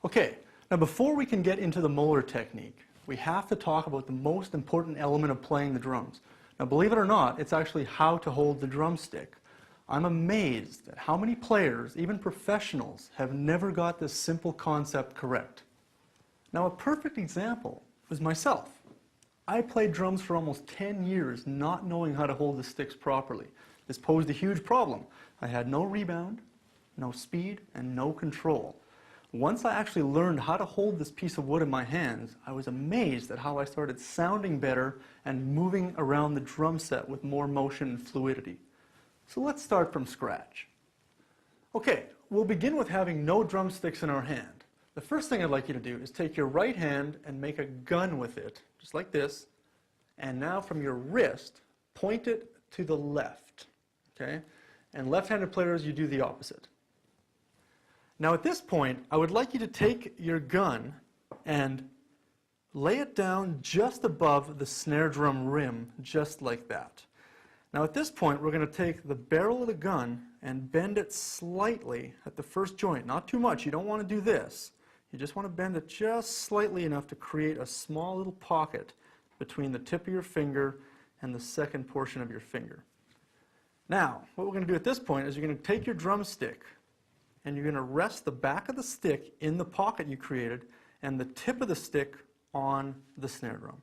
Okay, now before we can get into the Moeller technique, we have to talk about the most important element of playing the drums. Now believe it or not, it's actually how to hold the drumstick. I'm amazed at how many players, even professionals, have never got this simple concept correct. Now a perfect example is myself. I played drums for almost 10 years not knowing how to hold the sticks properly. This posed a huge problem. I had no rebound, no speed, and no control. Once I actually learned how to hold this piece of wood in my hands, I was amazed at how I started sounding better and moving around the drum set with more motion and fluidity. So let's start from scratch. Okay, we'll begin with having no drumsticks in our hand. The first thing I'd like you to do is take your right hand and make a gun with it, just like this, and now from your wrist, point it to the left, okay? And left-handed players, you do the opposite. Now at this point, I would like you to take your gun and lay it down just above the snare drum rim, just like that. Now at this point, we're going to take the barrel of the gun and bend it slightly at the first joint. Not too much, you don't want to do this. You just want to bend it just slightly enough to create a small little pocket between the tip of your finger and the second portion of your finger. Now, what we're going to do at this point is you're going to take your drumstick and you're going to rest the back of the stick in the pocket you created and the tip of the stick on the snare drum.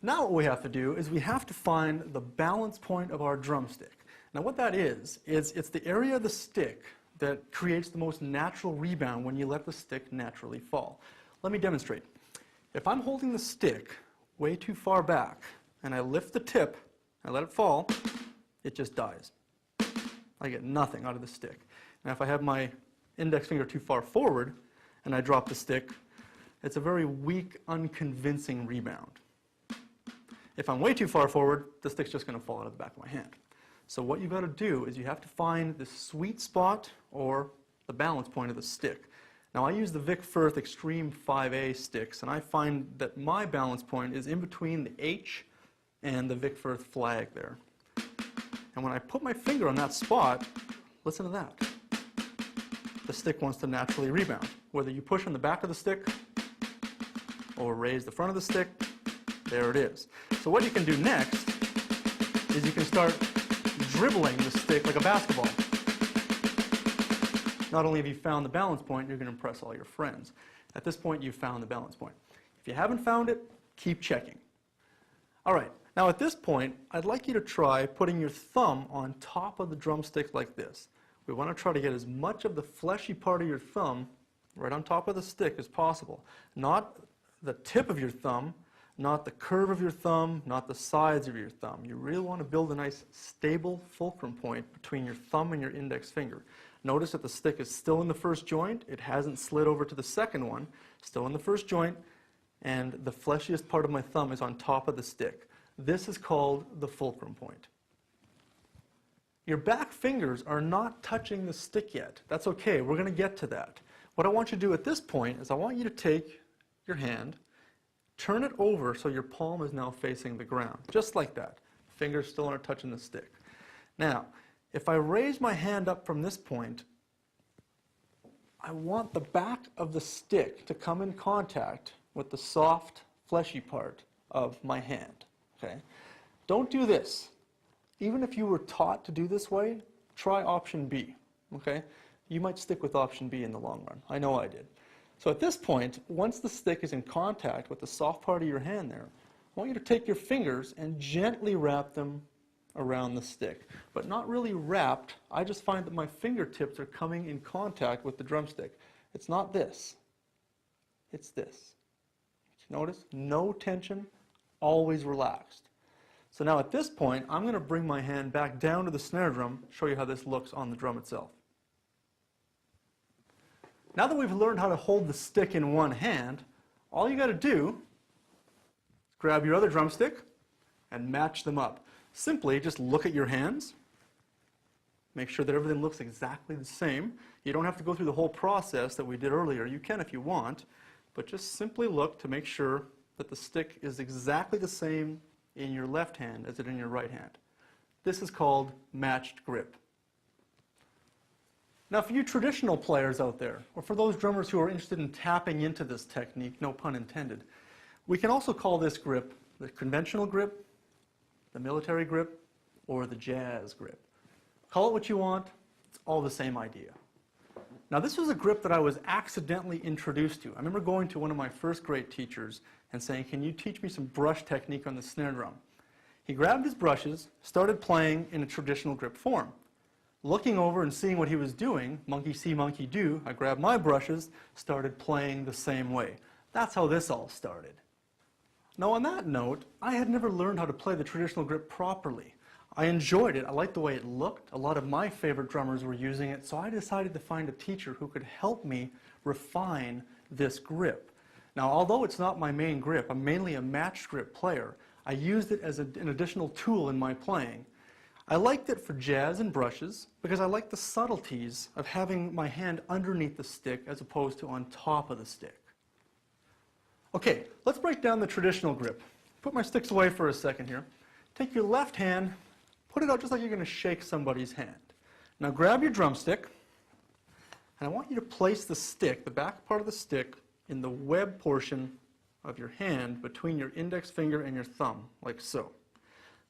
Now what we have to do is we have to find the balance point of our drumstick. Now what that is it's the area of the stick that creates the most natural rebound when you let the stick naturally fall. Let me demonstrate. If I'm holding the stick way too far back and I lift the tip, I let it fall, it just dies. I get nothing out of the stick. Now if I have my index finger too far forward and I drop the stick, it's a very weak, unconvincing rebound. If I'm way too far forward, the stick's just going to fall out of the back of my hand. So what you've got to do is you have to find the sweet spot or the balance point of the stick. Now I use the Vic Firth Extreme 5A sticks, and I find that my balance point is in between the H and the Vic Firth flag there. And when I put my finger on that spot, listen to that. The stick wants to naturally rebound. Whether you push on the back of the stick or raise the front of the stick, there it is. So what you can do next is you can start dribbling the stick like a basketball. Not only have you found the balance point, you're going to impress all your friends. At this point, you've found the balance point. If you haven't found it, keep checking. All right, now at this point, I'd like you to try putting your thumb on top of the drumstick like this. We want to try to get as much of the fleshy part of your thumb right on top of the stick as possible. Not the tip of your thumb, not the curve of your thumb, not the sides of your thumb. You really want to build a nice stable fulcrum point between your thumb and your index finger. Notice that the stick is still in the first joint. It hasn't slid over to the second one. Still in the first joint, and the fleshiest part of my thumb is on top of the stick. This is called the fulcrum point. Your back fingers are not touching the stick yet. That's okay, we're going to get to that. What I want you to do at this point is I want you to take your hand, turn it over so your palm is now facing the ground, just like that. Fingers still aren't touching the stick. Now, if I raise my hand up from this point, I want the back of the stick to come in contact with the soft, fleshy part of my hand. Okay? Don't do this. Even if you were taught to do this way, try option B. Okay? You might stick with option B in the long run. I know I did. So at this point, once the stick is in contact with the soft part of your hand there, I want you to take your fingers and gently wrap them around the stick. But not really wrapped. I just find that my fingertips are coming in contact with the drumstick. It's not this. It's this. Notice? No tension, always relaxed. So now at this point, I'm going to bring my hand back down to the snare drum, show you how this looks on the drum itself. Now that we've learned how to hold the stick in one hand, all you got to do is grab your other drumstick and match them up. Simply just look at your hands, make sure that everything looks exactly the same. You don't have to go through the whole process that we did earlier. You can if you want, but just simply look to make sure that the stick is exactly the same in your left hand as it in your right hand. This is called matched grip. Now for you traditional players out there, or for those drummers who are interested in tapping into this technique, no pun intended, we can also call this grip the conventional grip, the military grip, or the jazz grip. Call it what you want, it's all the same idea. Now this was a grip that I was accidentally introduced to. I remember going to one of my first grade teachers and saying, "Can you teach me some brush technique on the snare drum?" He grabbed his brushes, started playing in a traditional grip form. Looking over and seeing what he was doing, monkey see, monkey do, I grabbed my brushes, started playing the same way. That's how this all started. Now on that note, I had never learned how to play the traditional grip properly. I enjoyed it, I liked the way it looked, a lot of my favorite drummers were using it, so I decided to find a teacher who could help me refine this grip. Now although it's not my main grip, I'm mainly a matched grip player, I used it as an additional tool in my playing. I liked it for jazz and brushes because I like the subtleties of having my hand underneath the stick as opposed to on top of the stick. Okay, let's break down the traditional grip. Put my sticks away for a second here. Take your left hand, put it out just like you're going to shake somebody's hand. Now grab your drumstick, and I want you to place the stick, the back part of the stick, in the web portion of your hand between your index finger and your thumb, like so.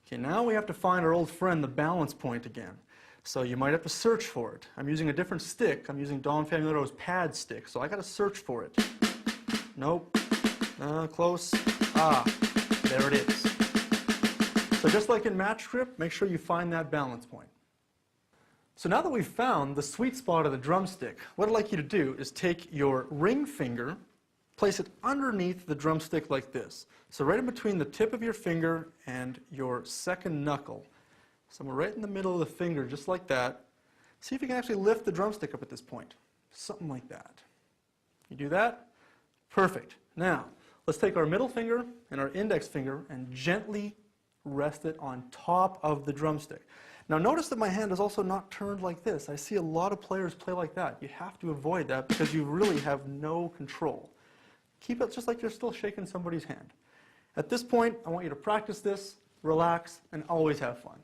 Okay, now we have to find our old friend, the balance point again. So you might have to search for it. I'm using a different stick. I'm using Don Famuleto's pad stick, so I got to search for it. Nope. Close. Ah, there it is. So just like in match grip, make sure you find that balance point. So now that we've found the sweet spot of the drumstick, what I'd like you to do is take your ring finger, place it underneath the drumstick like this. So right in between the tip of your finger and your second knuckle. Somewhere right in the middle of the finger, just like that. See if you can actually lift the drumstick up at this point. Something like that. You do that? Perfect. Now, let's take our middle finger and our index finger and gently rest it on top of the drumstick. Now notice that my hand is also not turned like this. I see a lot of players play like that. You have to avoid that because you really have no control. Keep it just like you're still shaking somebody's hand. At this point, I want you to practice this, relax, and always have fun.